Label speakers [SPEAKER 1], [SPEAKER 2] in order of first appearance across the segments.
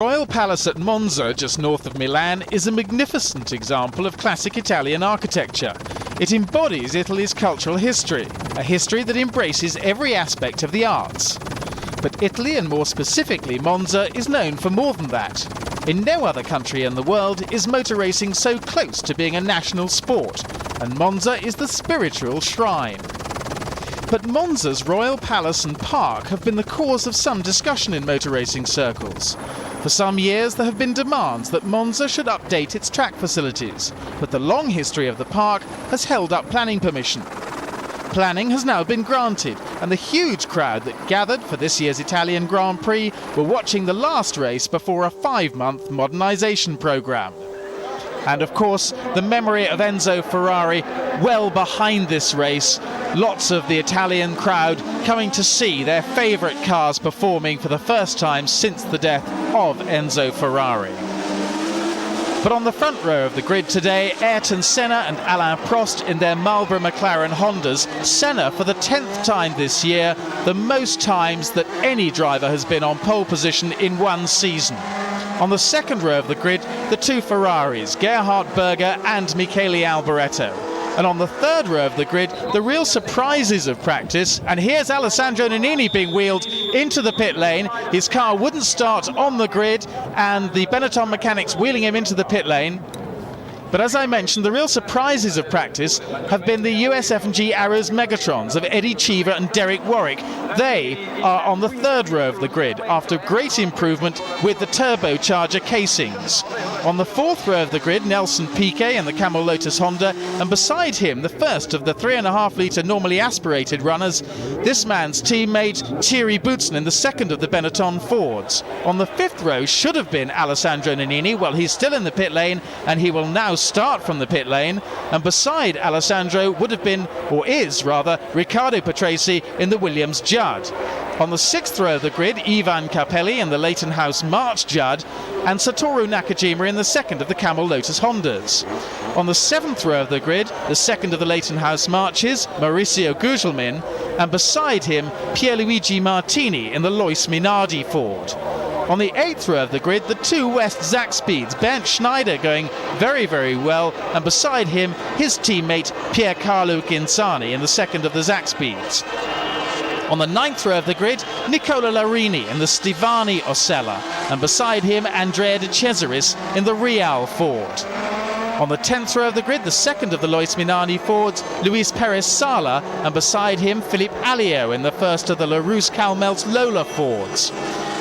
[SPEAKER 1] Royal Palace at Monza, just north of Milan, is a magnificent example of classic Italian architecture. It embodies Italy's cultural history, a history that embraces every aspect of the arts. But Italy, and more specifically Monza, is known for more than that. In no other country in the world is motor racing so close to being a national sport, and Monza is the spiritual shrine. But Monza's Royal Palace and Park have been the cause of some discussion in motor racing circles. For some years there have been demands that Monza should update its track facilities, but the long history of the park has held up planning permission. Planning has now been granted, and the huge crowd that gathered for this year's Italian Grand Prix were watching the last race before a 5-month modernisation programme. And of course, the memory of Enzo Ferrari well behind this race. Lots of the Italian crowd coming to see their favourite cars performing for the first time since the death of Enzo Ferrari. But on the front row of the grid today, Ayrton Senna and Alain Prost in their Marlboro McLaren Hondas. Senna for the 10th time this year, the most times that any driver has been on pole position in one season. On the second row of the grid, the two Ferraris, Gerhard Berger and Michele Alboreto. And on the third row of the grid, the real surprises of practice. And here's Alessandro Nannini being wheeled into the pit lane. His car wouldn't start on the grid, and the Benetton mechanics wheeling him into the pit lane. But as I mentioned, the real surprises of practice have been the USF&G Arrows Megatrons of Eddie Cheever and Derek Warwick. They are on the third row of the grid after great improvement with the turbocharger casings. On the fourth row of the grid, Nelson Piquet in the Camel Lotus Honda, and beside him, the first of the 3.5-litre normally aspirated runners, this man's teammate Thierry Boutsen in the second of the Benetton Fords. On the fifth row should have been Alessandro Nannini. Well, he's still in the pit lane, and he will now start from the pit lane. And beside Alessandro would have been, or is rather, Riccardo Patrese in the Williams Judd. On the sixth row of the grid, Ivan Capelli in the Leighton House March Judd, and Satoru Nakajima in the second of the Camel Lotus Hondas. On the seventh row of the grid, the second of the Leighton House Marches, Mauricio Gugelmin, and beside him, Pierluigi Martini in the Lois Minardi Ford. On the eighth row of the grid, the two West Zach Speeds, Bernd Schneider going very, very well, and beside him, his teammate Piercarlo Ghinzani in the second of the Zach Speeds. On the ninth row of the grid, Nicola Larini in the Stivani Osella, and beside him, Andrea De Cesaris in the Real Ford. On the 10th row of the grid, the second of the Lois Minardi Fords, Luis Perez Sala, and beside him, Philippe Alliot in the first of the LaRousse Calmelts Lola Fords.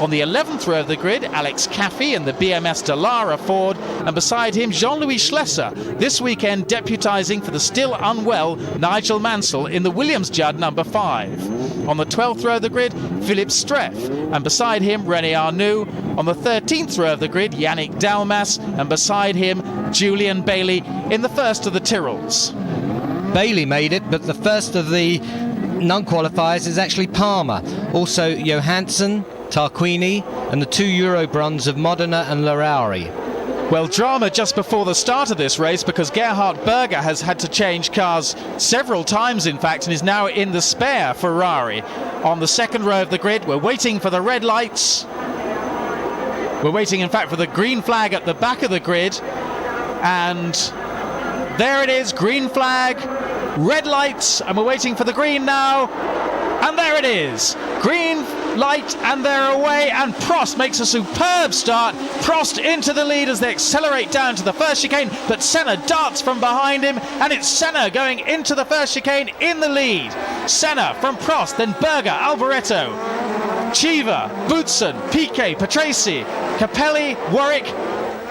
[SPEAKER 1] On the 11th row of the grid, Alex Caffey in the BMS Dallara Ford, and beside him, Jean-Louis Schlesser, this weekend deputising for the still unwell Nigel Mansell in the Williams Judd number 5. On the 12th row of the grid, Philippe Streff, and beside him, René Arnoux. On the 13th row of the grid, Yannick Dalmas, and beside him, Julian Bailey in the first of the Tyrrells.
[SPEAKER 2] Bailey made it, but the first of the non-qualifiers is actually Palmer. Also Johansson, Tarquini, and the two Eurobruns of Modena and Larrauri.
[SPEAKER 1] Well, drama just before the start of this race, because Gerhard Berger has had to change cars several times, in fact, and is now in the spare Ferrari. On the second row of the grid, we're waiting for the red lights. We're waiting, in fact, for the green flag at the back of the grid. And there it is, green flag, red lights, and we're waiting for the green now. And there it is, green light, and they're away, and Prost makes a superb start. Prost into the lead as they accelerate down to the first chicane, but Senna darts from behind him, and it's Senna going into the first chicane in the lead. Senna from Prost, then Berger, Alboreto, Cheever, Boutsen, Piquet, Patrese, Capelli, Warwick,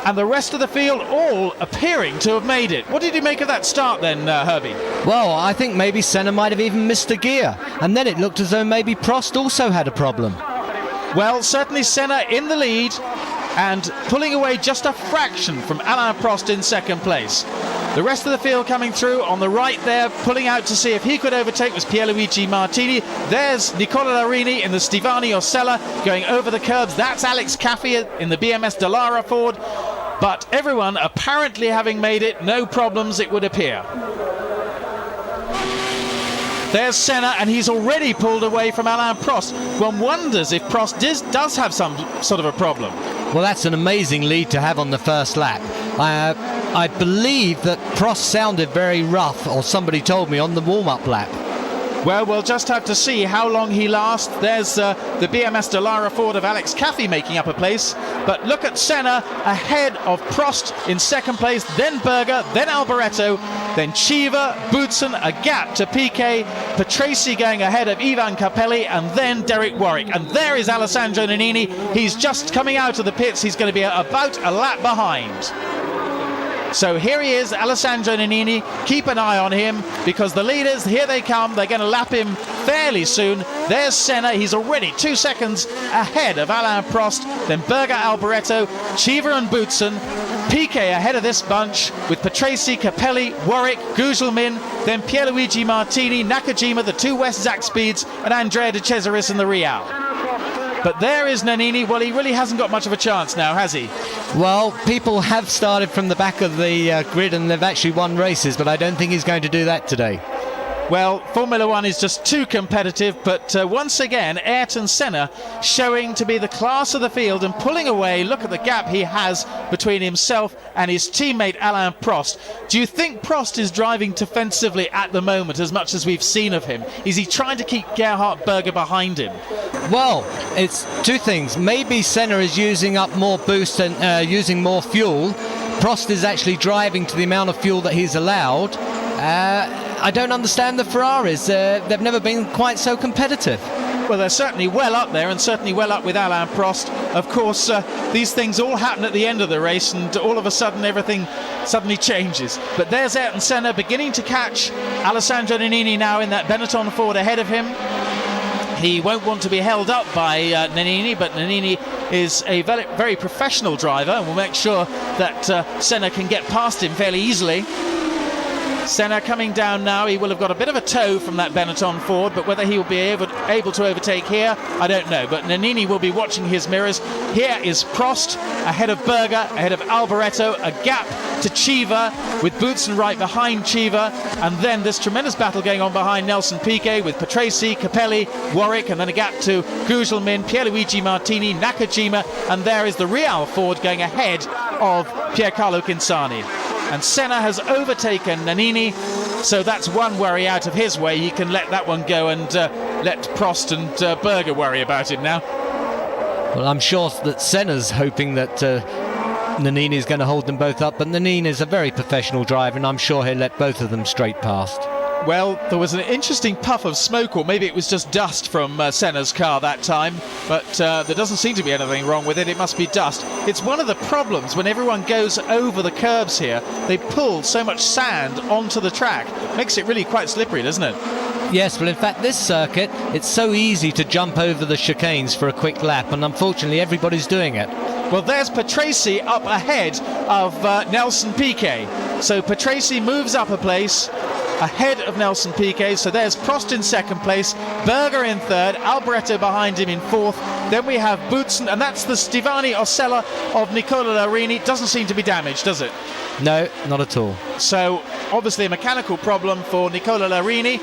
[SPEAKER 1] and the rest of the field all appearing to have made it. What did you make of that start then, Herbie?
[SPEAKER 2] Well, I think maybe Senna might have even missed a gear, and then it looked as though maybe Prost also had a problem.
[SPEAKER 1] Well, certainly Senna in the lead and pulling away just a fraction from Alain Prost in second place. The rest of the field coming through on the right there, pulling out to see if he could overtake, was Pierluigi Martini. There's Nicola Larini in the Stivani Osella going over the curbs. That's Alex Caffey in the BMS Dallara Ford. But everyone apparently having made it, no problems it would appear. There's Senna, and he's already pulled away from Alain Prost. One wonders if Prost does have some sort of a problem.
[SPEAKER 2] Well, that's an amazing lead to have on the first lap. I believe that Prost sounded very rough, or somebody told me, on the warm-up lap.
[SPEAKER 1] Well, we'll just have to see how long he lasts. There's the BMS Dallara Ford of Alex Caffey making up a place. But look at Senna ahead of Prost in second place, then Berger, then Alboreto, then Cheever, Boutsen, a gap to Piquet, Patrese going ahead of Ivan Capelli, and then Derek Warwick. And there is Alessandro Nannini. He's just coming out of the pits. He's going to be about a lap behind. So here he is, Alessandro Nannini. Keep an eye on him, because the leaders, here they come. They're going to lap him fairly soon. There's Senna. He's already 2 seconds ahead of Alain Prost. Then Berger, Alboreto, Cheever and Boutsen. Piquet ahead of this bunch with Patrese, Capelli, Warwick, Gugelmin, then Pierluigi Martini, Nakajima, the 2 West Zach Speeds, and Andrea De Cesaris in the Real. But there is Nannini. Well, he really hasn't got much of a chance now, has he?
[SPEAKER 2] Well, people have started from the back of the grid and they've actually won races, but I don't think he's going to do that today.
[SPEAKER 1] Well, Formula One is just too competitive, but once again, Ayrton Senna showing to be the class of the field and pulling away. Look at the gap he has between himself and his teammate Alain Prost. Do you think Prost is driving defensively at the moment as much as we've seen of him? Is he trying to keep Gerhard Berger behind him?
[SPEAKER 2] Well, it's two things. Maybe Senna is using up more boost and using more fuel. Prost is actually driving to the amount of fuel that he's allowed. I don't understand the Ferraris. They've never been quite so competitive.
[SPEAKER 1] Well, they're certainly well up there, and certainly well up with Alain Prost. Of course, these things all happen at the end of the race, and all of a sudden everything suddenly changes. But there's Ayrton Senna beginning to catch Alessandro Nannini now in that Benetton Ford ahead of him. He won't want to be held up by Nannini, but Nannini is a very, very professional driver and will make sure that Senna can get past him fairly easily. Senna coming down now. He will have got a bit of a tow from that Benetton Ford, but whether he will be able to overtake here, I don't know. But Nannini will be watching his mirrors. Here is Prost ahead of Berger, ahead of Alboreto, a gap to Cheever with Boutsen right behind Cheever, and then this tremendous battle going on behind Nelson Piquet with Patrese, Capelli, Warwick, and then a gap to Gugelmin, Pierluigi Martini, Nakajima, and there is the Real Ford going ahead of Piercarlo Cinzani. And Senna has overtaken Nannini, so that's one worry out of his way. He can let that one go and let Prost and Berger worry about it now.
[SPEAKER 2] Well, I'm sure that Senna's hoping that Nannini is going to hold them both up, but Nannini is a very professional driver, and I'm sure he'll let both of them straight past.
[SPEAKER 1] Well, there was an interesting puff of smoke, or maybe it was just dust from Senna's car that time, but there doesn't seem to be anything wrong with it. It must be dust. It's one of the problems when everyone goes over the curbs here. They pull so much sand onto the track. Makes it really quite slippery, doesn't it?
[SPEAKER 2] Yes, well, in fact, this circuit, it's so easy to jump over the chicanes for a quick lap, and unfortunately everybody's doing it.
[SPEAKER 1] Well, there's Patrese up ahead of Nelson Piquet. So Patrese moves up a place ahead of Nelson Piquet. So there's Prost in second place, Berger in third, Alboreto behind him in fourth. Then we have Boutsen, and that's the Stivani Osella of Nicola Larini. Doesn't seem to be damaged, does it?
[SPEAKER 2] No, not at all.
[SPEAKER 1] So obviously a mechanical problem for Nicola Larini.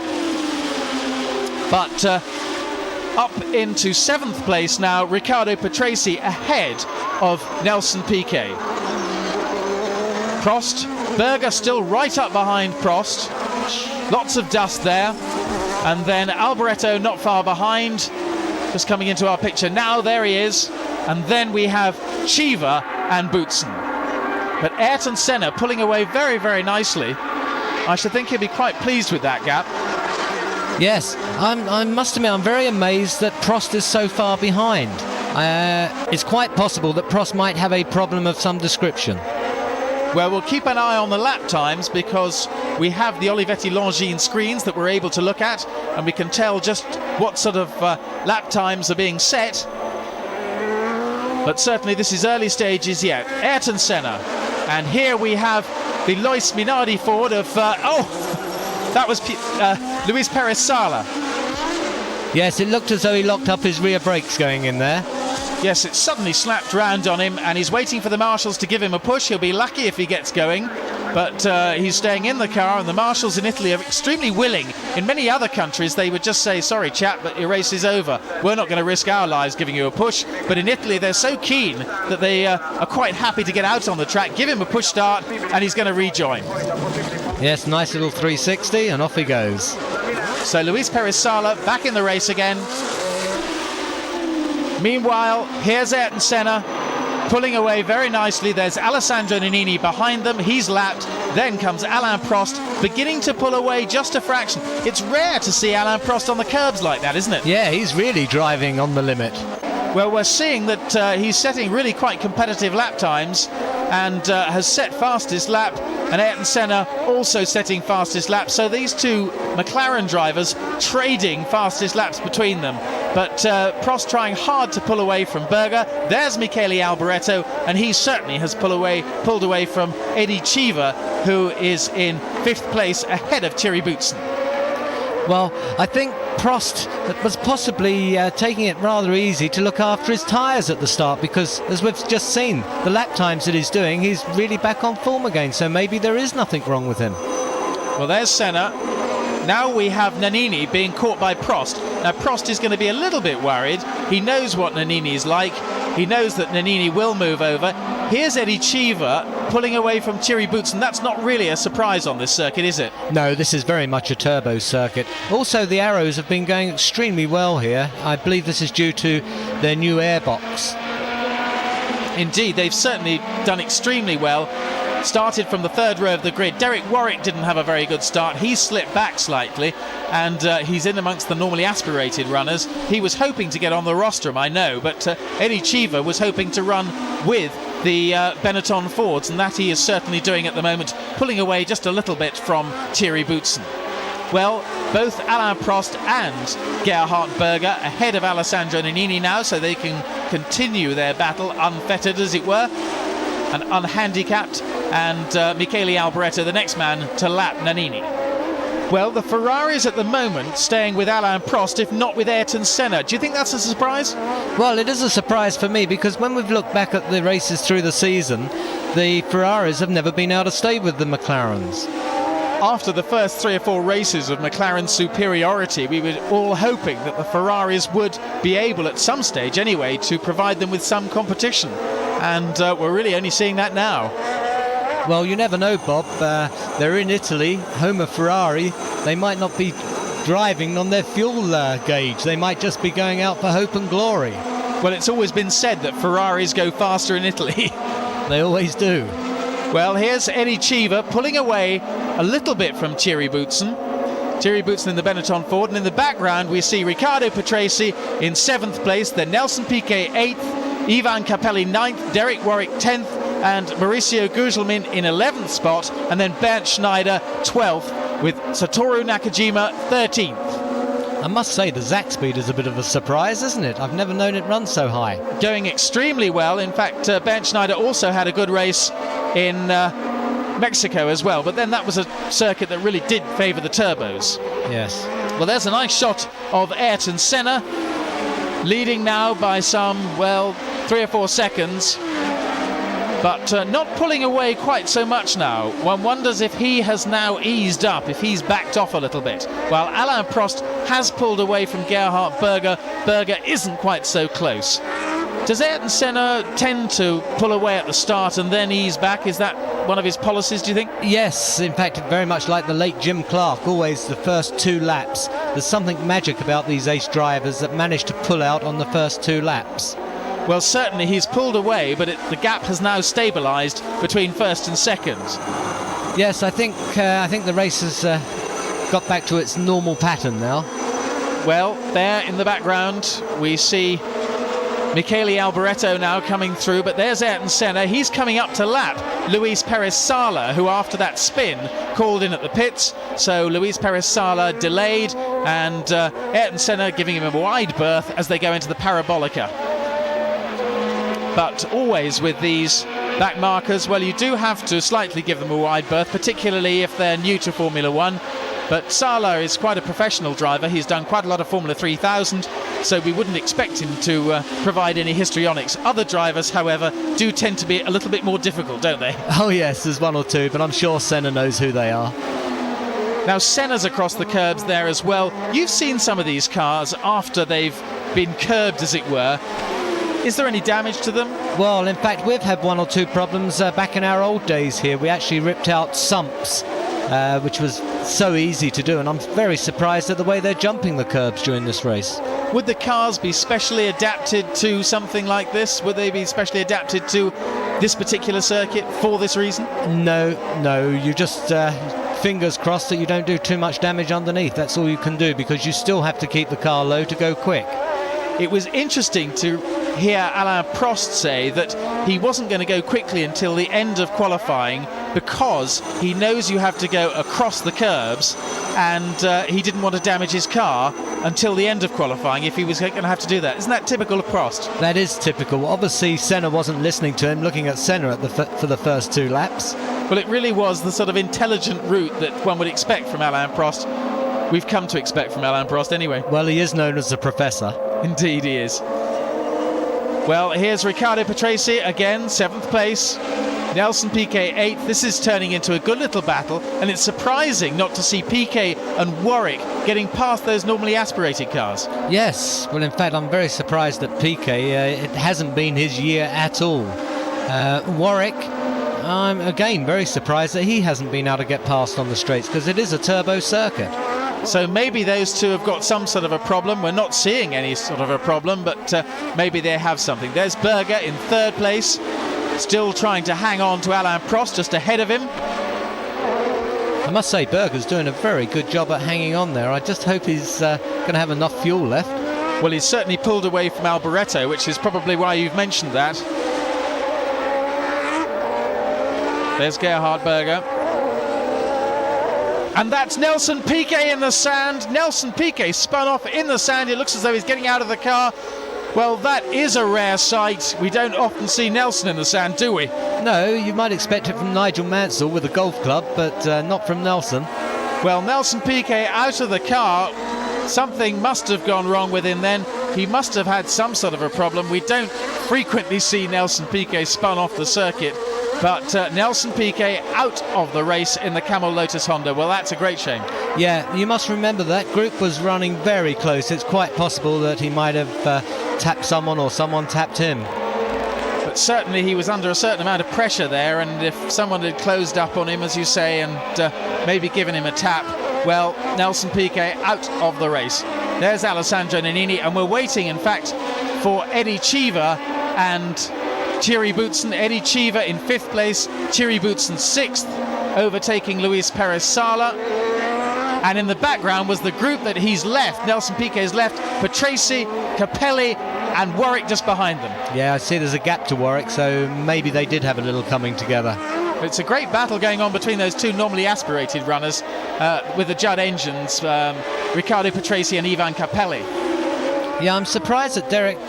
[SPEAKER 1] But up into seventh place now, Riccardo Patrese ahead of Nelson Piquet. Prost, Berger still right up behind Prost. Lots of dust there. And then Alboreto not far behind, just coming into our picture now. There he is. And then we have Cheever and Boutsen. But Ayrton Senna pulling away very, very nicely. I should think he'll be quite pleased with that gap.
[SPEAKER 2] Yes, I must admit I'm very amazed that Prost is so far behind. It's quite possible that Prost might have a problem of some description.
[SPEAKER 1] Well, we'll keep an eye on the lap times, because we have the Olivetti Longines screens that we're able to look at, and we can tell just what sort of lap times are being set. But certainly this is early stages yet. Ayrton Senna. And here we have the Lois Minardi Ford of... that was Luis Perez Sala.
[SPEAKER 2] Yes, it looked as though he locked up his rear brakes going in there.
[SPEAKER 1] Yes, it suddenly slapped round on him, and he's waiting for the marshals to give him a push. He'll be lucky if he gets going. but he's staying in the car, and the marshals in Italy are extremely willing. In many other countries they would just say, sorry chap, but your race is over, we're not going to risk our lives giving you a push. But in Italy they're so keen that they are quite happy to get out on the track, give him a push start, and he's going to rejoin.
[SPEAKER 2] Yes, nice little 360 and off he goes.
[SPEAKER 1] So Luis Perez Sala back in the race again. Meanwhile, here's Ayrton Senna pulling away very nicely. There's Alessandro Nannini behind them, he's lapped. Then comes Alain Prost, beginning to pull away just a fraction. It's rare to see Alain Prost on the curbs like that, isn't it?
[SPEAKER 2] Yeah, he's really driving on the limit.
[SPEAKER 1] Well, we're seeing that he's setting really quite competitive lap times, and has set fastest lap, and Ayrton Senna also setting fastest lap. So these two McLaren drivers trading fastest laps between them. But Prost trying hard to pull away from Berger. There's Michele Alboreto, and he certainly has pulled away from Eddie Cheever, who is in 5th place ahead of Thierry Boutsen.
[SPEAKER 2] Well, I think Prost was possibly taking it rather easy to look after his tyres at the start, because as we've just seen, the lap times that he's doing, he's really back on form again, so maybe there is nothing wrong with him.
[SPEAKER 1] Well, there's Senna. Now we have Nannini being caught by Prost. Now Prost is going to be a little bit worried. He knows what Nannini is like. He knows that Nannini will move over. Here's Eddie Cheever pulling away from Thierry Boutsen. That's not really a surprise on this circuit, is it?
[SPEAKER 2] No, this is very much a turbo circuit. Also, the Arrows have been going extremely well here. I believe this is due to their new airbox.
[SPEAKER 1] Indeed, they've certainly done extremely well. Started from the 3rd row of the grid. Derek Warwick didn't have a very good start. He slipped back slightly, and he's in amongst the normally aspirated runners. He was hoping to get on the rostrum, I know, but Eddie Cheever was hoping to run with the Benetton Fords, and that he is certainly doing at the moment, pulling away just a little bit from Thierry Boutsen. Well, both Alain Prost and Gerhard Berger ahead of Alessandro Nannini now, so they can continue their battle unfettered, as it were, and unhandicapped, and Michele Alboreto, the next man to lap Nannini. Well, the Ferraris at the moment staying with Alain Prost, if not with Ayrton Senna. Do you think that's a surprise?
[SPEAKER 2] Well, it is a surprise for me, because when we've looked back at the races through the season, the Ferraris have never been able to stay with the McLarens.
[SPEAKER 1] After the first 3 or 4 races of McLaren's superiority, we were all hoping that the Ferraris would be able, at some stage anyway, to provide them with some competition. And we're really only seeing that now.
[SPEAKER 2] Well, you never know, Bob. They're in Italy, home of Ferrari. They might not be driving on their fuel gauge. They might just be going out for hope and glory.
[SPEAKER 1] Well, it's always been said that Ferraris go faster in Italy.
[SPEAKER 2] They always do.
[SPEAKER 1] Well, here's Eddie Cheever pulling away a little bit from Thierry Boutsen. Thierry Boutsen in the Benetton Ford, and in the background we see Riccardo Patrese in 7th place, then Nelson Piquet 8th, Ivan Capelli 9th, Derek Warwick 10th, and Mauricio Gugelmin in 11th spot, and then Bernd Schneider 12th, with Satoru Nakajima 13th.
[SPEAKER 2] I must say the Zach speed is a bit of a surprise, isn't it? I've never known it run so high.
[SPEAKER 1] Going extremely well. In fact, Bernd Schneider also had a good race in Mexico as well, but then that was a circuit that really did favour the turbos.
[SPEAKER 2] Yes.
[SPEAKER 1] Well, there's a nice shot of Ayrton Senna, leading now by some, 3 or 4 seconds, but not pulling away quite so much now. One wonders if he has now eased up, if he's backed off a little bit. While Alain Prost has pulled away from Gerhard Berger, Berger isn't quite so close. Does Ayrton Senna tend to pull away at the start and then ease back? Is that one of his policies, do you think?
[SPEAKER 2] Yes, in fact, very much like the late Jim Clark, always the first 2 laps. There's something magic about these ace drivers that manage to pull out on the first 2 laps.
[SPEAKER 1] Well, certainly he's pulled away, but the gap has now stabilised between first and second.
[SPEAKER 2] Yes, I think the race has got back to its normal pattern now.
[SPEAKER 1] Well, there in the background we see Michele Alboreto now coming through, but there's Ayrton Senna. He's coming up to lap Luis Perez Sala, who after that spin called in at the pits. So Luis Perez Sala delayed, and Ayrton Senna giving him a wide berth as they go into the Parabolica. But always with these back markers, well, you do have to slightly give them a wide berth, particularly if they're new to Formula One. But Sala is quite a professional driver. He's done quite a lot of Formula 3000, so we wouldn't expect him to provide any histrionics. Other drivers, however, do tend to be a little bit more difficult, don't they?
[SPEAKER 2] Oh yes, there's one or two, but I'm sure Senna knows who they are.
[SPEAKER 1] Now Senna's across the curbs there as well. You've seen some of these cars after they've been curbed, as it were. Is there any damage to them?
[SPEAKER 2] Well, in fact, we've had one or two problems back in our old days here. We actually ripped out sumps, which was so easy to do, and I'm very surprised at the way they're jumping the curbs during this race.
[SPEAKER 1] Would the cars be specially adapted to something like this? Would they be specially adapted to this particular circuit for this reason?
[SPEAKER 2] No, you just fingers crossed that you don't do too much damage underneath. That's all you can do, because you still have to keep the car low to go quick.
[SPEAKER 1] It was interesting to hear Alain Prost say that he wasn't going to go quickly until the end of qualifying because he knows you have to go across the curbs, and he didn't want to damage his car until the end of qualifying if he was going to have to do that. Isn't that typical of Prost?
[SPEAKER 2] That is typical. Obviously Senna wasn't listening to him, looking at Senna for the first 2 laps.
[SPEAKER 1] Well, it really was the sort of intelligent route that one would expect from Alain Prost. We've come to expect from Alain Prost anyway.
[SPEAKER 2] Well, he is known as the Professor.
[SPEAKER 1] Indeed he is. Well, here's Riccardo Patrese again, 7th place. Nelson Piquet 8th. This is turning into a good little battle, and it's surprising not to see Piquet and Warwick getting past those normally aspirated cars.
[SPEAKER 2] Yes, well, in fact, I'm very surprised that Piquet, it hasn't been his year at all. Warwick, I'm again very surprised that he hasn't been able to get past on the straights, because it is a turbo circuit.
[SPEAKER 1] So maybe those two have got some sort of a problem. We're not seeing any sort of a problem, but maybe they have something. There's Berger in 3rd place, still trying to hang on to Alain Prost just ahead of him.
[SPEAKER 2] I must say, Berger's doing a very good job at hanging on there. I just hope he's going to have enough fuel left.
[SPEAKER 1] Well, he's certainly pulled away from Alboreto, which is probably why you've mentioned that. There's Gerhard Berger. And that's Nelson Piquet in the sand. Nelson Piquet spun off in the sand. It looks as though he's getting out of the car. Well, that is a rare sight. We don't often see Nelson in the sand, do we?
[SPEAKER 2] No, you might expect it from Nigel Mansell with a golf club, but not from Nelson.
[SPEAKER 1] Well, Nelson Piquet out of the car. Something must have gone wrong with him then. He must have had some sort of a problem. We don't frequently see Nelson Piquet spun off the circuit. But Nelson Piquet out of the race in the Camel Lotus Honda. Well, that's a great shame.
[SPEAKER 2] Yeah, you must remember that group was running very close. It's quite possible that he might have tapped someone or someone tapped him.
[SPEAKER 1] But certainly he was under a certain amount of pressure there, and if someone had closed up on him, as you say, and maybe given him a tap, well, Nelson Piquet out of the race. There's Alessandro Nannini, and we're waiting, in fact, for Eddie Cheever and Thierry Boutsen. Eddie Cheever in 5th place, Thierry Boutsen 6th, overtaking Luis Perez Sala. And in the background was the group that he's left, Nelson Piquet's left, Patrese, Capelli and Warwick just behind them.
[SPEAKER 2] Yeah, I see there's a gap to Warwick, so maybe they did have a little coming together.
[SPEAKER 1] It's a great battle going on between those two normally aspirated runners with the Judd engines, Riccardo Patrese and Ivan Capelli.
[SPEAKER 2] Yeah, I'm surprised that Derek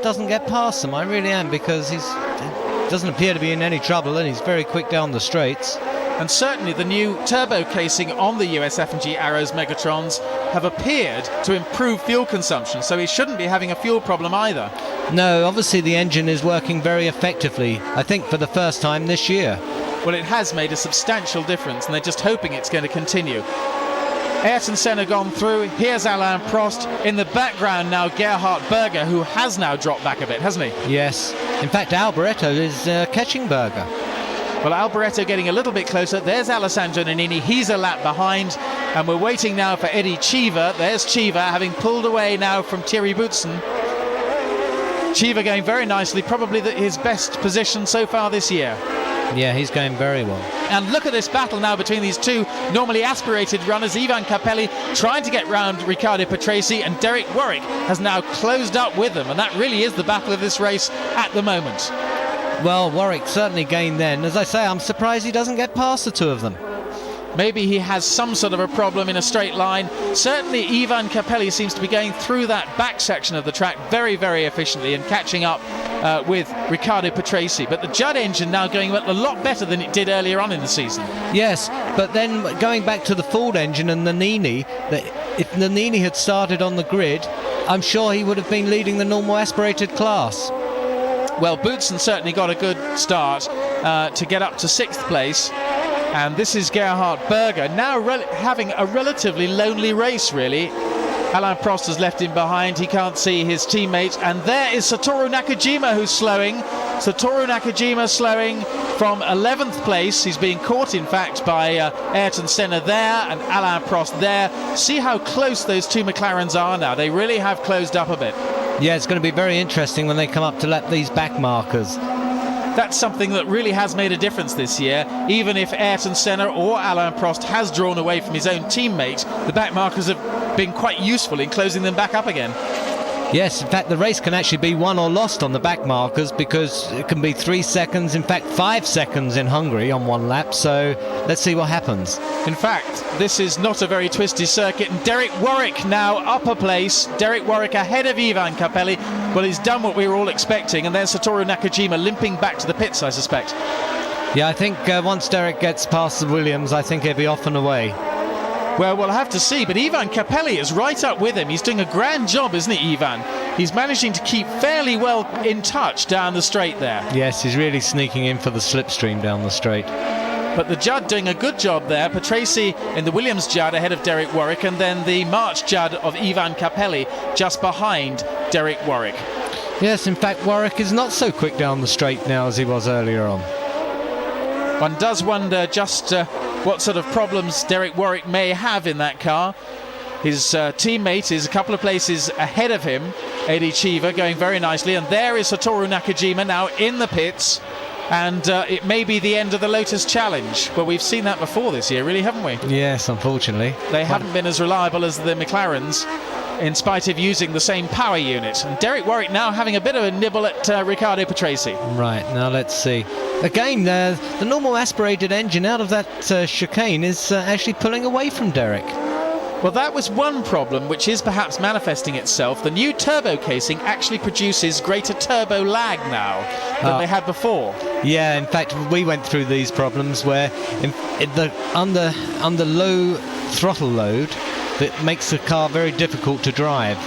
[SPEAKER 2] doesn't get past them. I really am, because he doesn't appear to be in any trouble, and he's very quick down the straights.
[SPEAKER 1] And certainly the new turbo casing on the US F&G Arrows Megatrons have appeared to improve fuel consumption, so he shouldn't be having a fuel problem either.
[SPEAKER 2] No, obviously the engine is working very effectively, I think for the first time this year.
[SPEAKER 1] Well, it has made a substantial difference, and they're just hoping it's going to continue. Ayrton Senna gone through. Here's Alain Prost. In the background now, Gerhard Berger, who has now dropped back a bit, hasn't he?
[SPEAKER 2] Yes. In fact, Alboreto is catching Berger.
[SPEAKER 1] Well, Alboreto getting a little bit closer. There's Alessandro Nannini. He's a lap behind. And we're waiting now for Eddie Cheever. There's Cheever, having pulled away now from Thierry Boutsen. Cheever going very nicely. Probably his best position so far this year.
[SPEAKER 2] Yeah, he's going very well.
[SPEAKER 1] And look at this battle now between these two normally aspirated runners. Ivan Capelli trying to get round Riccardo Patrese, and Derek Warwick has now closed up with them. And that really is the battle of this race at the moment.
[SPEAKER 2] Well, Warwick certainly gained then. As I say, I'm surprised he doesn't get past the two of them.
[SPEAKER 1] Maybe he has some sort of a problem in a straight line. Certainly Ivan Capelli seems to be going through that back section of the track very, very efficiently and catching up with Riccardo Patrese. But the Judd engine now going a lot better than it did earlier on in the season.
[SPEAKER 2] Yes, but then going back to the Ford engine and Nannini, that if Nannini had started on the grid, I'm sure he would have been leading the normal aspirated class.
[SPEAKER 1] Well, Boutsen certainly got a good start to get up to 6th place. And this is Gerhard Berger, now having a relatively lonely race, really. Alain Prost has left him behind. He can't see his teammate. And there is Satoru Nakajima, who's slowing. Satoru Nakajima slowing from 11th place. He's being caught, in fact, by Ayrton Senna there and Alain Prost there. See how close those two McLarens are now. They really have closed up a bit.
[SPEAKER 2] Yeah, it's going to be very interesting when they come up to lap these back markers.
[SPEAKER 1] That's something that really has made a difference this year. Even if Ayrton Senna or Alain Prost has drawn away from his own teammate, the back markers have been quite useful in closing them back up again.
[SPEAKER 2] Yes, in fact, the race can actually be won or lost on the back markers, because it can be 3 seconds, in fact 5 seconds in Hungary on one lap, so let's see what happens.
[SPEAKER 1] In fact, this is not a very twisty circuit, and Derek Warwick now upper place. Derek Warwick ahead of Ivan Capelli. Well, he's done what we were all expecting, and then Satoru Nakajima limping back to the pits, I suspect.
[SPEAKER 2] Yeah, I think once Derek gets past the Williams, I think he'll be off and away.
[SPEAKER 1] Well, we'll have to see, but Ivan Capelli is right up with him. He's doing a grand job, isn't he, Ivan? He's managing to keep fairly well in touch down the straight there.
[SPEAKER 2] Yes, he's really sneaking in for the slipstream down the straight.
[SPEAKER 1] But the Judd doing a good job there. Patrese in the Williams Judd ahead of Derek Warwick, and then the March Judd of Ivan Capelli just behind Derek Warwick.
[SPEAKER 2] Yes, in fact, Warwick is not so quick down the straight now as he was earlier on.
[SPEAKER 1] One does wonder just what sort of problems Derek Warwick may have in that car. His teammate is a couple of places ahead of him, Eddie Cheever, going very nicely, and there is Satoru Nakajima now in the pits, and it may be the end of the Lotus Challenge. Well, we've seen that before this year, really, haven't we?
[SPEAKER 2] Yes, unfortunately.
[SPEAKER 1] They haven't been as reliable as the McLarens, in spite of using the same power unit. And Derek Warwick now having a bit of a nibble at Riccardo Patrese.
[SPEAKER 2] Right, now let's see. Again, the normal aspirated engine out of that chicane is actually pulling away from Derek.
[SPEAKER 1] Well, that was one problem which is perhaps manifesting itself. The new turbo casing actually produces greater turbo lag now than they had before.
[SPEAKER 2] Yeah, in fact, we went through these problems where under low throttle load, that makes the car very difficult to drive.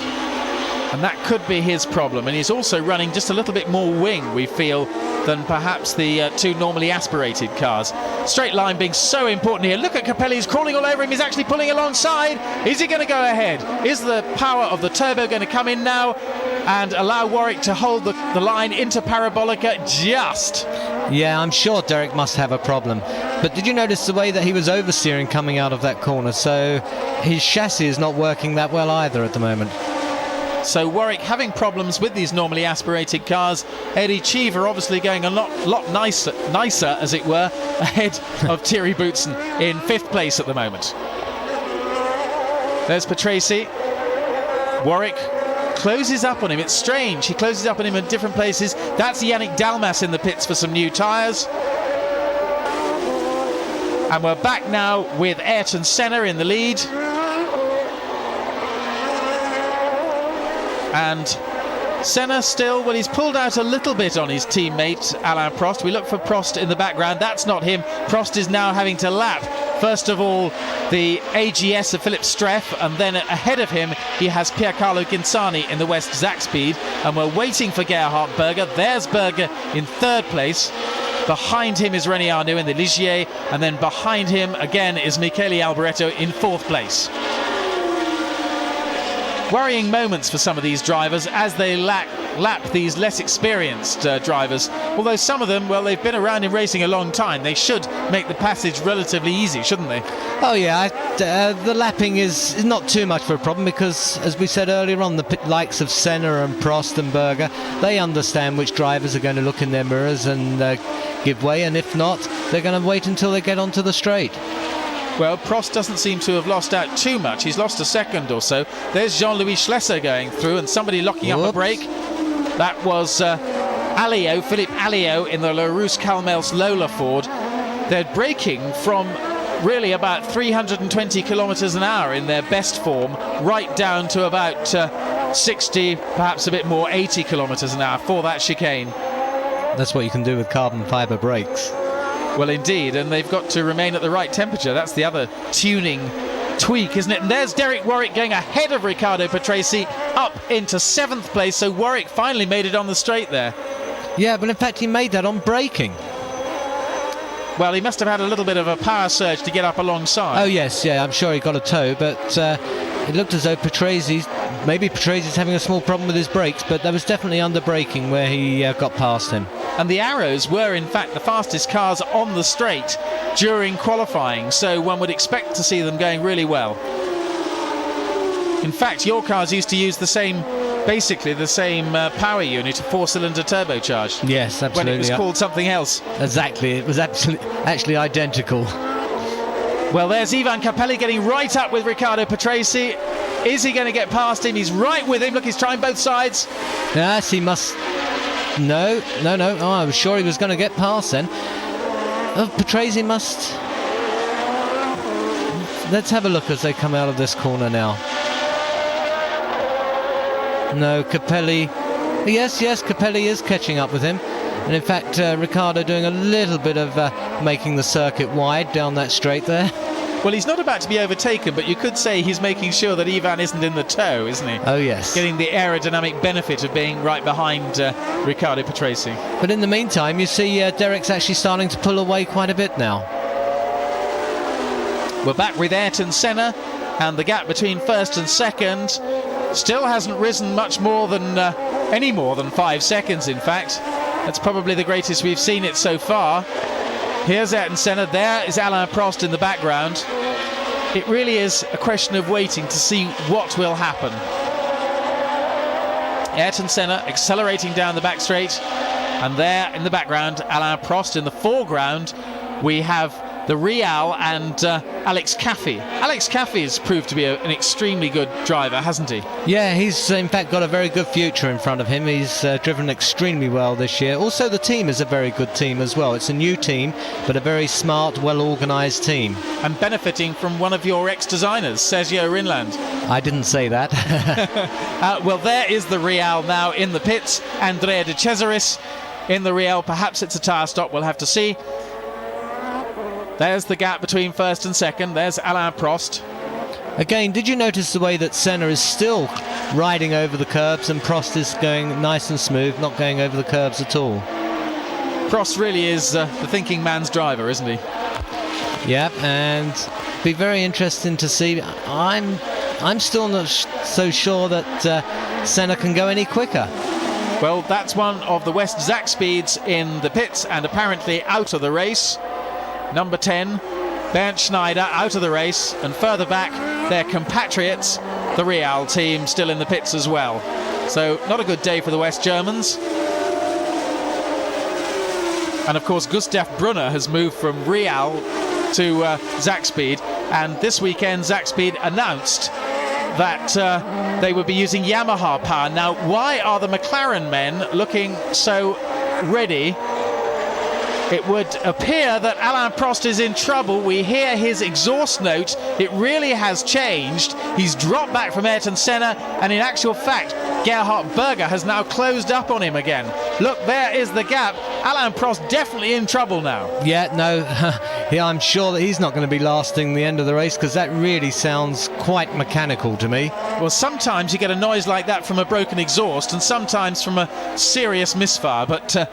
[SPEAKER 1] And that could be his problem. And he's also running just a little bit more wing, we feel, than perhaps the two normally aspirated cars. Straight line being so important here. Look at Capelli, he's crawling all over him. He's actually pulling alongside. Is he going to go ahead? Is the power of the turbo going to come in now and allow Warwick to hold the line into Parabolica just?
[SPEAKER 2] Yeah, I'm sure Derek must have a problem. But did you notice the way that he was oversteering coming out of that corner? So his chassis is not working that well either at the moment.
[SPEAKER 1] So Warwick having problems with these normally aspirated cars. Eddie Cheever obviously going a lot nicer, as it were, ahead of Thierry Boutsen in 5th place at the moment. There's Patrese. Warwick closes up on him. It's strange. He closes up on him in different places. That's Yannick Dalmas in the pits for some new tyres. And we're back now with Ayrton Senna in the lead. And Senna still, well, he's pulled out a little bit on his teammate Alain Prost. We look for Prost in the background. That's not him. Prost is now having to lap, first of all, the AGS of Philip Streff, and then ahead of him he has Piercarlo Ghinzani in the West Zakspeed, and we're waiting for Gerhard Berger. There's Berger in 3rd place. Behind him is René Arnoux in the Ligier, and then behind him again is Michele Alboreto in 4th place. Worrying moments for some of these drivers as they lap these less experienced drivers. Although some of them, well, they've been around in racing a long time. They should make the passage relatively easy, shouldn't they?
[SPEAKER 2] Oh yeah, the lapping is not too much of a problem, because, as we said earlier on, the likes of Senna and Prost and Berger, they understand which drivers are going to look in their mirrors and give way, and if not, they're going to wait until they get onto the straight.
[SPEAKER 1] Well, Prost doesn't seem to have lost out too much. He's lost a second or so. There's Jean-Louis Schlesser going through and somebody locking up a brake. That was Alliot, Philippe Alliot in the Larousse Calmels Lola Ford. They're braking from really about 320 kilometres an hour in their best form, right down to about 60, perhaps a bit more, 80 kilometres an hour for that chicane.
[SPEAKER 2] That's what you can do with carbon fibre brakes.
[SPEAKER 1] Well, indeed, and they've got to remain at the right temperature. That's the other tuning tweak, isn't it? And there's Derek Warwick going ahead of Riccardo Patrese up into 7th place. So Warwick finally made it on the straight there.
[SPEAKER 2] Yeah, but in fact he made that on braking.
[SPEAKER 1] Well, he must have had a little bit of a power surge to get up alongside.
[SPEAKER 2] Oh yes, yeah, I'm sure he got a tow, but it looked as though maybe Patrese's having a small problem with his brakes, but there was definitely under braking where he got past him.
[SPEAKER 1] And the Arrows were in fact the fastest cars on the straight during qualifying, so one would expect to see them going really well. In fact, your cars used to use basically the same power unit, a 4-cylinder turbocharged.
[SPEAKER 2] Yes, absolutely.
[SPEAKER 1] When it was called something else.
[SPEAKER 2] Exactly, it was actually identical.
[SPEAKER 1] Well, there's Ivan Capelli getting right up with Riccardo Patrese. Is he going to get past him? He's right with him. Look, he's trying both sides.
[SPEAKER 2] Yes, he must. No. Oh, I was sure he was going to get past then. Oh, Patrese must. Let's have a look as they come out of this corner now. No, Capelli. Yes, Capelli is catching up with him. And in fact, Riccardo doing a little bit of making the circuit wide down that straight there.
[SPEAKER 1] Well, he's not about to be overtaken, but you could say he's making sure that Ivan isn't in the tow, isn't he?
[SPEAKER 2] Oh, yes.
[SPEAKER 1] Getting the aerodynamic benefit of being right behind Riccardo Patrese.
[SPEAKER 2] But in the meantime, you see Derek's actually starting to pull away quite a bit now.
[SPEAKER 1] We're back with Ayrton Senna, and the gap between first and second still hasn't risen much more than, any more than 5 seconds, in fact. That's probably the greatest we've seen it so far. Here's Ayrton Senna, there is Alain Prost in the background. It really is a question of waiting to see what will happen. Ayrton Senna accelerating down the back straight, and there in the background, Alain Prost. In the foreground, we have the Real and Alex Caffey. Alex Caffey has proved to be an extremely good driver, hasn't he?
[SPEAKER 2] Yeah, he's in fact got a very good future in front of him. He's driven extremely well this year. Also, the team is a very good team as well. It's a new team, but a very smart, well-organised team.
[SPEAKER 1] And benefiting from one of your ex-designers, Sergio Rinland.
[SPEAKER 2] I didn't say that.
[SPEAKER 1] Well, there is the Real now in the pits. Andrea De Cesaris in the Real. Perhaps it's a tyre stop, we'll have to see. There's the gap between first and second. There's Alain Prost.
[SPEAKER 2] Again, did you notice the way that Senna is still riding over the curbs and Prost is going nice and smooth, not going over the curbs at all?
[SPEAKER 1] Prost really is the thinking man's driver, isn't he?
[SPEAKER 2] Yeah, and be very interesting to see. I'm still not so sure that Senna can go any quicker.
[SPEAKER 1] Well, that's one of the West Zach speeds in the pits and apparently out of the race. Number 10, Bernd Schneider, out of the race, and further back, their compatriots, the Real team, still in the pits as well. So, not a good day for the West Germans. And of course, Gustav Brunner has moved from Real to Zakspeed, and this weekend Zakspeed announced that they would be using Yamaha power. Now, why are the McLaren men looking so ready? It would appear that Alain Prost is in trouble. We hear his exhaust note. It really has changed. He's dropped back from Ayrton Senna, and in actual fact, Gerhard Berger has now closed up on him again. Look, there is the gap. Alain Prost definitely in trouble now.
[SPEAKER 2] Yeah, no, yeah, I'm sure that he's not going to be lasting the end of the race, because that really sounds quite mechanical to me.
[SPEAKER 1] Well, sometimes you get a noise like that from a broken exhaust, and sometimes from a serious misfire, but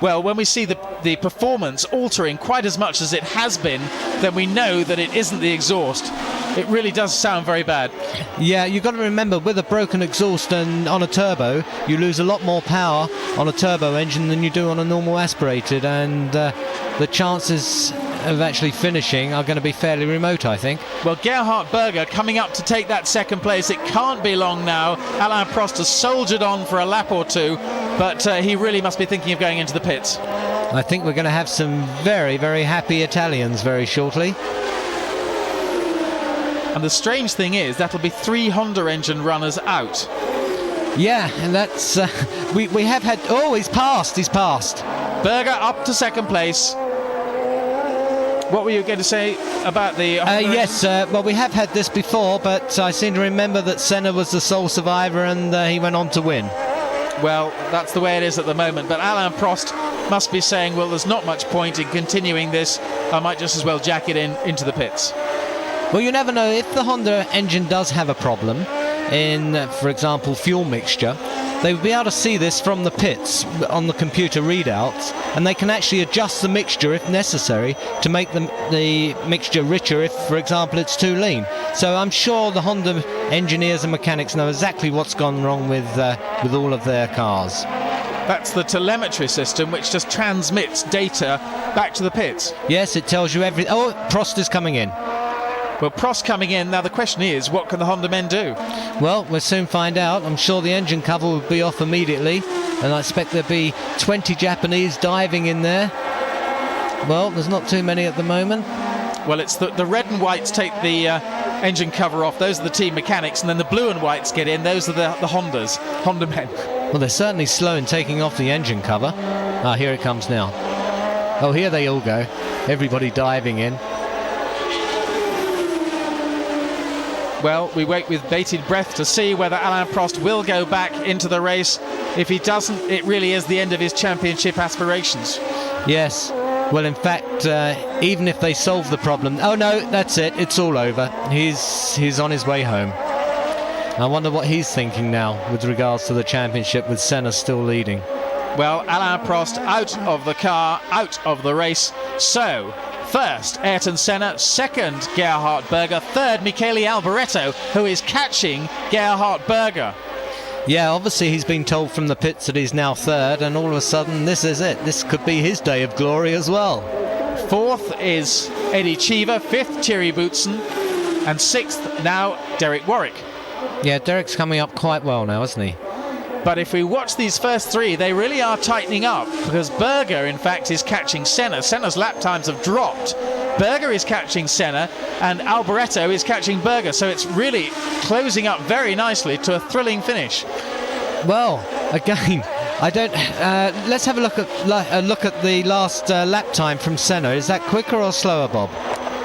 [SPEAKER 1] well, when we see the performance altering quite as much as it has been, then we know that it isn't the exhaust. It really does sound very bad.
[SPEAKER 2] Yeah, you've got to remember, with a broken exhaust and on a turbo, you lose a lot more power on a turbo engine than you do on a normal aspirated, and the chances of actually finishing are going to be fairly remote, I think.
[SPEAKER 1] Well, Gerhard Berger coming up to take that second place. It can't be long now. Alain Prost has soldiered on for a lap or two, but he really must be thinking of going into the pits.
[SPEAKER 2] I think we're going to have some very, very happy Italians very shortly.
[SPEAKER 1] And the strange thing is, that'll be 3 Honda engine runners out.
[SPEAKER 2] Yeah, and that's... we have had... Oh, he's passed.
[SPEAKER 1] Berger up to second place. What were you going to say about the...
[SPEAKER 2] yes, well, we have had this before, but I seem to remember that Senna was the sole survivor, and he went on to win.
[SPEAKER 1] Well, that's the way it is at the moment, but Alain Prost must be saying, well, there's not much point in continuing this. I might just as well jack it into the pits.
[SPEAKER 2] Well, you never know. If the Honda engine does have a problem in, for example, fuel mixture, they would be able to see this from the pits on the computer readouts, and they can actually adjust the mixture if necessary to make the mixture richer if, for example, it's too lean. So I'm sure the Honda engineers and mechanics know exactly what's gone wrong with all of their cars.
[SPEAKER 1] That's the telemetry system which just transmits data back to the pits.
[SPEAKER 2] Yes, it tells you everything. Oh, Prost is coming in.
[SPEAKER 1] Well, Prost coming in. Now the question is, what can the Honda men do?
[SPEAKER 2] Well, we'll soon find out. I'm sure the engine cover will be off immediately, and I expect there'll be 20 Japanese diving in there. Well, there's not too many at the moment.
[SPEAKER 1] Well, it's the red and whites take the engine cover off. Those are the team mechanics, and then the blue and whites get in. Those are the Honda men.
[SPEAKER 2] Well, they're certainly slow in taking off the engine cover. Ah, here it comes now. Oh, here they all go. Everybody diving in.
[SPEAKER 1] Well, we wait with bated breath to see whether Alain Prost will go back into the race. If he doesn't, it really is the end of his championship aspirations.
[SPEAKER 2] Yes. Well, in fact, even if they solve the problem... Oh, no, that's it. It's all over. He's on his way home. I wonder what he's thinking now with regards to the championship with Senna still leading.
[SPEAKER 1] Well, Alain Prost out of the car, out of the race. So... first, Ayrton Senna. Second, Gerhard Berger. Third, Michele Alboreto, who is catching Gerhard Berger.
[SPEAKER 2] Yeah, obviously he's been told from the pits that he's now third, and all of a sudden this is it. This could be his day of glory as well.
[SPEAKER 1] Fourth is Eddie Cheever. Fifth, Thierry Boutsen. And sixth, now, Derek Warwick.
[SPEAKER 2] Yeah, Derek's coming up quite well now, isn't he?
[SPEAKER 1] But if we watch these first three, they really are tightening up, because Berger, in fact, is catching Senna. Senna's lap times have dropped. Berger is catching Senna, and Alboreto is catching Berger. So it's really closing up very nicely to a thrilling finish.
[SPEAKER 2] Well, again, I don't. Let's have a look at the last lap time from Senna. Is that quicker or slower, Bob?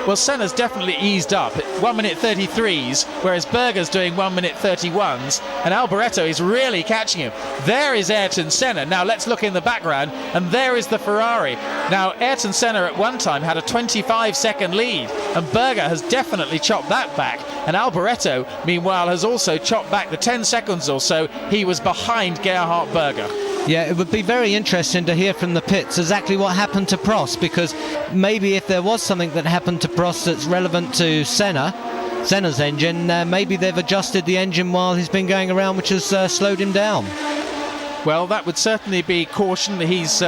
[SPEAKER 1] Well, Senna's definitely eased up. 1 minute 33s, whereas Berger's doing 1 minute 31s, and Alboreto is really catching him. There is Ayrton Senna. Now let's look in the background, and there is the Ferrari. Now Ayrton Senna at one time had a 25-second lead, and Berger has definitely chopped that back. And Alboreto, meanwhile, has also chopped back the 10 seconds or so he was behind Gerhard Berger.
[SPEAKER 2] Yeah, it would be very interesting to hear from the pits exactly what happened to Prost, because maybe if there was something that happened to Prost that's relevant to Senna's engine, maybe they've adjusted the engine while he's been going around, which has slowed him down.
[SPEAKER 1] Well, that would certainly be caution. He's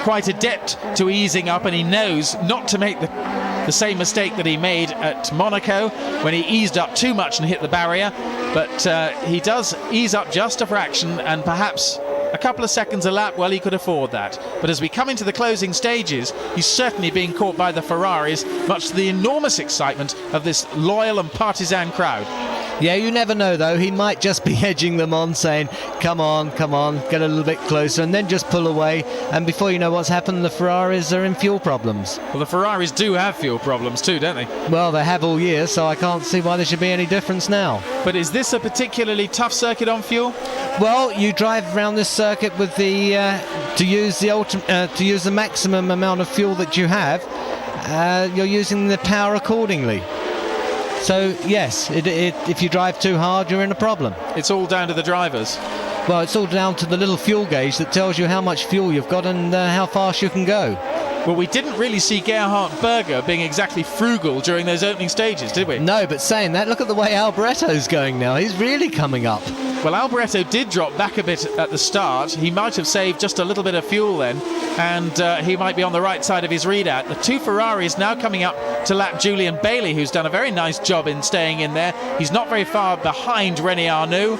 [SPEAKER 1] quite adept to easing up, and he knows not to make the same mistake that he made at Monaco when he eased up too much and hit the barrier. But he does ease up just a fraction, and perhaps a couple of seconds a lap, well, he could afford that. But as we come into the closing stages, he's certainly being caught by the Ferraris, much to the enormous excitement of this loyal and partisan crowd.
[SPEAKER 2] Yeah, you never know, though. He might just be edging them on, saying, come on, get a little bit closer, and then just pull away. And before you know what's happened, the Ferraris are in fuel problems.
[SPEAKER 1] Well, the Ferraris do have fuel problems too, don't they?
[SPEAKER 2] Well, they have all year, so I can't see why there should be any difference now.
[SPEAKER 1] But is this a particularly tough circuit on fuel?
[SPEAKER 2] Well, you drive around this circuit with the to use the maximum amount of fuel that you have. You're using the power accordingly. So yes, if you drive too hard, you're in a problem.
[SPEAKER 1] It's all down to the drivers.
[SPEAKER 2] Well, it's all down to the little fuel gauge that tells you how much fuel you've got and how fast you can go.
[SPEAKER 1] Well, we didn't really see Gerhard Berger being exactly frugal during those opening stages, did we?
[SPEAKER 2] No, but saying that, look at the way Alboreto's going now. He's really coming up.
[SPEAKER 1] Well, Alboreto did drop back a bit at the start. He might have saved just a little bit of fuel then, and he might be on the right side of his readout. The two Ferraris now coming up to lap Julian Bailey, who's done a very nice job in staying in there. He's not very far behind René Arnoux.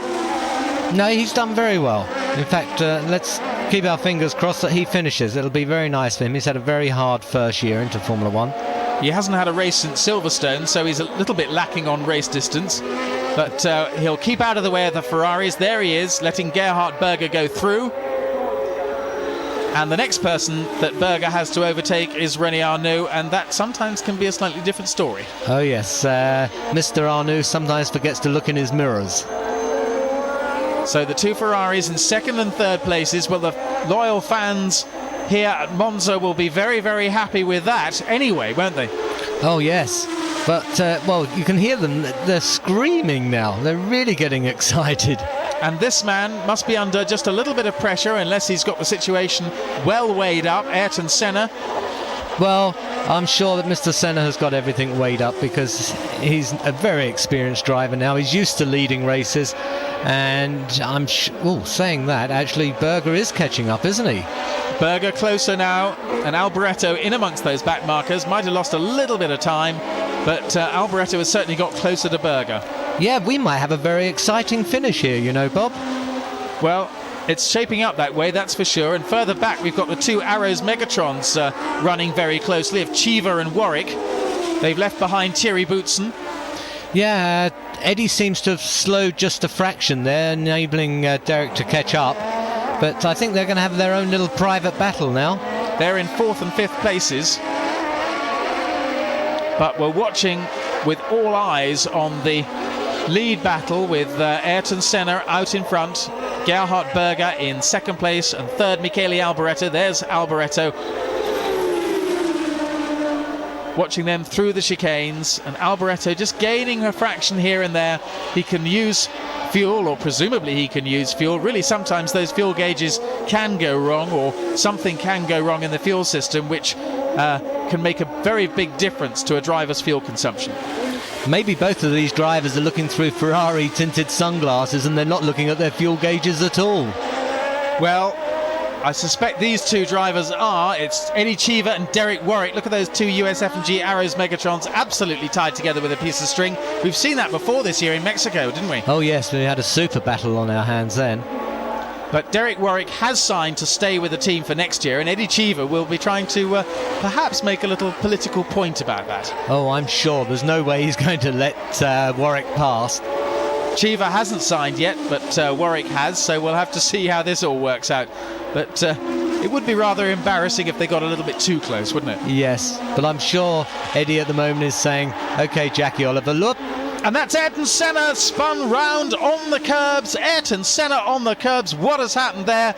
[SPEAKER 2] No, he's done very well. In fact, let's keep our fingers crossed that he finishes. It'll be very nice for him. He's had a very hard first year into Formula One.
[SPEAKER 1] He hasn't had a race since Silverstone, so he's a little bit lacking on race distance. But he'll keep out of the way of the Ferraris. There he is, letting Gerhard Berger go through. And the next person that Berger has to overtake is René Arnoux, and that sometimes can be a slightly different story.
[SPEAKER 2] Oh yes, Mr. Arnoux sometimes forgets to look in his mirrors.
[SPEAKER 1] So the two Ferraris in second and third places. Well, the loyal fans here at Monza will be very, very happy with that anyway, won't they?
[SPEAKER 2] Oh yes. But, well, you can hear them. They're screaming now. They're really getting excited.
[SPEAKER 1] And this man must be under just a little bit of pressure, unless he's got the situation well weighed up. Ayrton Senna.
[SPEAKER 2] Well, I'm sure that Mr. Senna has got everything weighed up, because he's a very experienced driver now. He's used to leading races. And saying that, actually, Berger is catching up, isn't he?
[SPEAKER 1] Berger closer now, and Alboreto in amongst those back markers. Might have lost a little bit of time, but Alboreto has certainly got closer to Berger.
[SPEAKER 2] Yeah, we might have a very exciting finish here, you know, Bob.
[SPEAKER 1] Well, it's shaping up that way, that's for sure. And further back, we've got the two Arrows Megatrons running very closely, of Cheever and Warwick. They've left behind Thierry Boutsen.
[SPEAKER 2] Yeah, Eddie seems to have slowed just a fraction there, enabling Derek to catch up. But I think they're going to have their own little private battle now.
[SPEAKER 1] They're in 4th and 5th places. But we're watching with all eyes on the lead battle, with Ayrton Senna out in front, Gerhard Berger in 2nd place, and 3rd Michele Alboreto. There's Alboreto. Watching them through the chicanes, and Alboreto just gaining a fraction here and there. He can use fuel, or presumably he can use fuel. Really, sometimes those fuel gauges can go wrong, or something can go wrong in the fuel system, which can make a very big difference to a driver's fuel consumption.
[SPEAKER 2] Maybe both of these drivers are looking through Ferrari tinted sunglasses, and they're not looking at their fuel gauges at all.
[SPEAKER 1] Well, I suspect these two drivers are. It's Eddie Cheever and Derek Warwick. Look at those two USF&G Arrows Megatrons absolutely tied together with a piece of string. We've seen that before this year in Mexico, didn't we?
[SPEAKER 2] Oh yes, we had a super battle on our hands then.
[SPEAKER 1] But Derek Warwick has signed to stay with the team for next year, and Eddie Cheever will be trying to perhaps make a little political point about that.
[SPEAKER 2] Oh, I'm sure. There's no way he's going to let Warwick pass.
[SPEAKER 1] Cheever hasn't signed yet, but Warwick has, so we'll have to see how this all works out. But it would be rather embarrassing if they got a little bit too close, wouldn't it?
[SPEAKER 2] Yes, but I'm sure Eddie at the moment is saying, OK, Jackie Oliver, look.
[SPEAKER 1] And that's Ayrton Senna spun round on the curbs. Ayrton Senna on the curbs. What has happened there?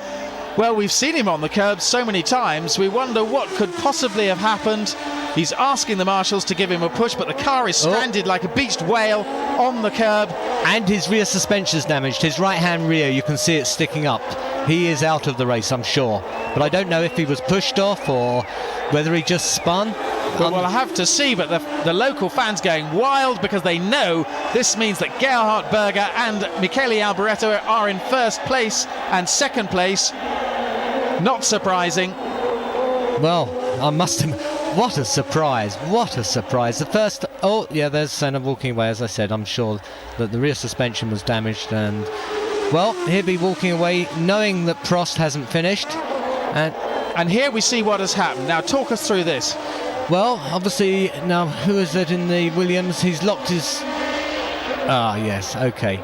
[SPEAKER 1] Well, we've seen him on the curbs so many times. We wonder what could possibly have happened. He's asking the marshals to give him a push, but the car is stranded like a beached whale on the curb.
[SPEAKER 2] And his rear suspension's damaged. His right-hand rear, you can see it sticking up. He is out of the race, I'm sure. But I don't know if he was pushed off or whether he just spun.
[SPEAKER 1] Well, we'll have to see, but the local fans going wild, because they know this means that Gerhard Berger and Michele Alboreto are in 1st place and 2nd place. Not surprising.
[SPEAKER 2] Well, I must have... What a surprise, what a surprise. The first... Oh, yeah, there's Senna walking away. As I said, I'm sure that the rear suspension was damaged, and... Well, he'll be walking away knowing that Prost hasn't finished.
[SPEAKER 1] And here we see what has happened. Now, talk us through this.
[SPEAKER 2] Well, obviously, now, who is it in the Williams? He's locked his... Ah, yes, OK.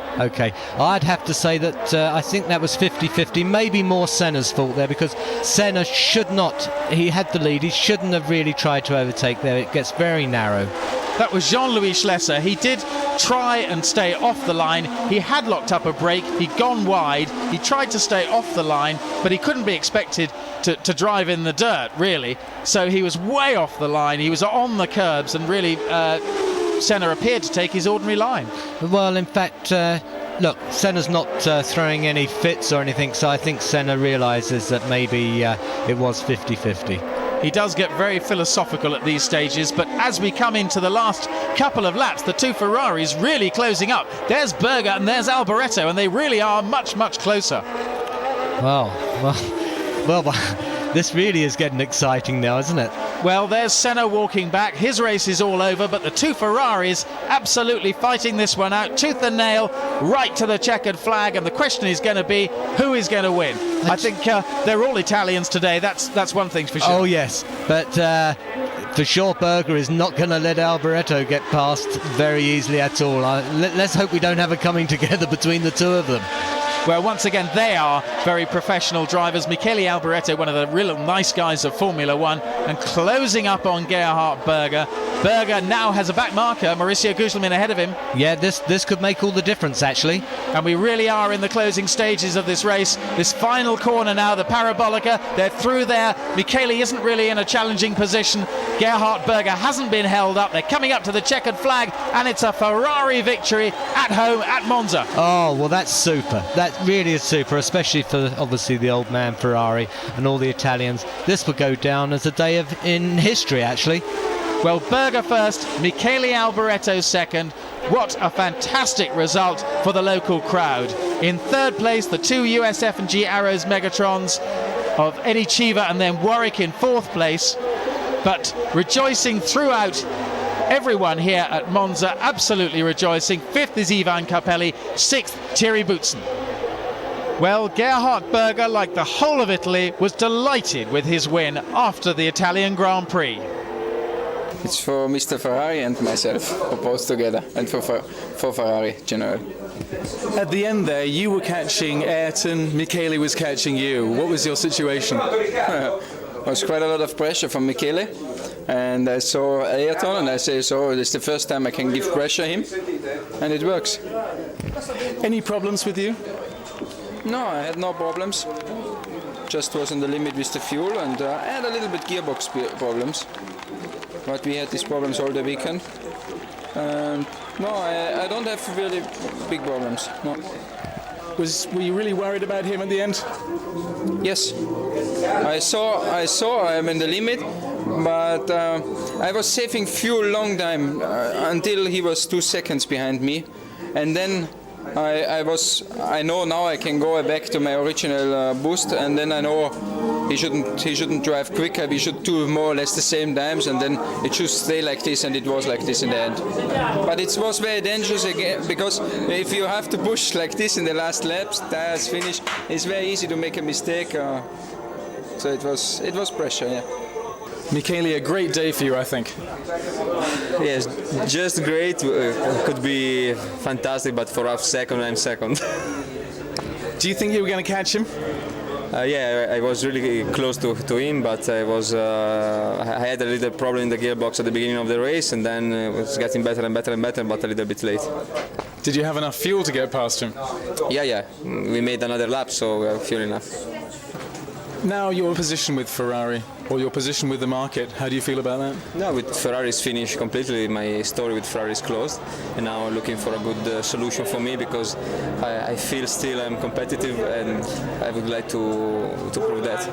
[SPEAKER 2] I'd have to say that I think that was 50-50, maybe more Senna's fault there, because Senna should not... He had the lead, he shouldn't have really tried to overtake there. It gets very narrow.
[SPEAKER 1] That was Jean-Louis Schlesser. He did try and stay off the line. He had locked up a brake. He'd gone wide. He tried to stay off the line, but he couldn't be expected to drive in the dirt, really. So he was way off the line. He was on the curbs, and really Senna appeared to take his ordinary line.
[SPEAKER 2] Well, in fact, look, Senna's not throwing any fits or anything, so I think Senna realises that maybe it was 50-50.
[SPEAKER 1] He does get very philosophical at these stages, but as we come into the last couple of laps, the two Ferraris really closing up. There's Berger and there's Alboreto, and they really are much, much closer.
[SPEAKER 2] Well, this really is getting exciting now, isn't it?
[SPEAKER 1] Well, there's Senna walking back. His race is all over, but the two Ferraris absolutely fighting this one out, tooth and nail, right to the checkered flag. And the question is going to be, who is going to win? I think they're all Italians today. That's one thing for sure.
[SPEAKER 2] Oh, yes. But for sure, Berger is not going to let Alboreto get past very easily at all. Let's hope we don't have a coming together between the two of them.
[SPEAKER 1] Well, once again, they are very professional drivers. Michele Alboreto, one of the real nice guys of Formula One, and closing up on Gerhard Berger. Berger now has a back marker, Mauricio Gugelmin ahead of him.
[SPEAKER 2] Yeah, this could make all the difference, actually.
[SPEAKER 1] And we really are in the closing stages of this race. This final corner now, the Parabolica, they're through there. Michele isn't really in a challenging position. Gerhard Berger hasn't been held up. They're coming up to the checkered flag, and it's a Ferrari victory at home at Monza.
[SPEAKER 2] Oh, well, that's super. That really is super, especially for obviously the old man Ferrari and all the Italians. This would go down as a day in history, actually.
[SPEAKER 1] Well, Berger first, Michele Alboreto second. What a fantastic result for the local crowd. In third place, the two US F&G Arrows Megatrons of Eddie Cheever and then Warwick in fourth place. But rejoicing throughout, everyone here at Monza, absolutely rejoicing. Fifth is Ivan Capelli, sixth Thierry Boutsen. Well, Gerhard Berger, like the whole of Italy, was delighted with his win after the Italian Grand Prix.
[SPEAKER 3] It's for Mr. Ferrari and myself, for both together, and for Ferrari general.
[SPEAKER 4] At the end there, you were catching Ayrton, Michele was catching you. What was your situation?
[SPEAKER 3] There was quite a lot of pressure from Michele, and I saw Ayrton, and I say, so it's the first time I can give pressure him, and it works.
[SPEAKER 4] Any problems with you?
[SPEAKER 3] No, I had no problems. Just was on the limit with the fuel, and I had a little bit gearbox problems. But we had these problems all the weekend. No, I don't have really big problems. No.
[SPEAKER 4] Were you really worried about him at the end?
[SPEAKER 3] Yes. I saw I'm in the limit, but I was saving fuel long time until he was 2 seconds behind me, and then I know now I can go back to my original boost, and then I know he shouldn't drive quicker. We should do more or less the same times, and then it should stay like this, and it was like this in the end. But it was very dangerous again, because if you have to push like this in the last laps, tires finish, it's very easy to make a mistake. So it was pressure, yeah.
[SPEAKER 4] Michele, a great day for you, I think.
[SPEAKER 5] Yes, just great. Could be fantastic, but for half second, I'm second.
[SPEAKER 4] Do you think you were going to catch him?
[SPEAKER 5] Yeah, I was really close to him, but I had a little problem in the gearbox at the beginning of the race, and then it was getting better and better and better, but a little bit late.
[SPEAKER 4] Did you have enough fuel to get past him?
[SPEAKER 5] Yeah. We made another lap, so we have fuel enough.
[SPEAKER 4] Now your position with Ferrari, or your position with the market, how do you feel about that?
[SPEAKER 5] No, with Ferrari's finished completely, my story with Ferrari is closed, and now I'm looking for a good solution for me, because I feel still I'm competitive, and I would like to prove that.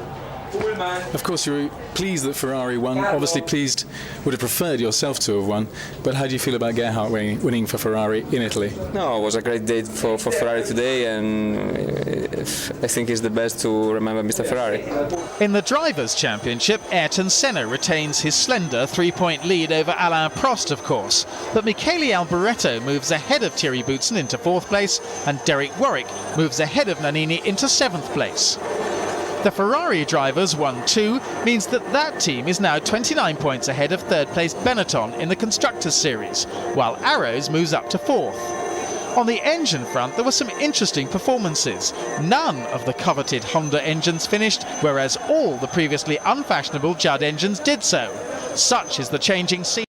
[SPEAKER 4] Of course, you're pleased that Ferrari won. Obviously pleased, would have preferred yourself to have won. But how do you feel about Gerhard winning for Ferrari in Italy?
[SPEAKER 5] No, it was a great day for Ferrari today, and I think it's the best to remember Mr. Ferrari.
[SPEAKER 1] In the Drivers' Championship, Ayrton Senna retains his slender 3-point lead over Alain Prost, of course. But Michele Alboreto moves ahead of Thierry Boutsen into fourth place, and Derek Warwick moves ahead of Nannini into seventh place. The Ferrari drivers 1-2 means that team is now 29 points ahead of third place Benetton in the Constructors' Series, while Arrows moves up to fourth. On the engine front, there were some interesting performances. None of the coveted Honda engines finished, whereas all the previously unfashionable Judd engines did so. Such is the changing scene.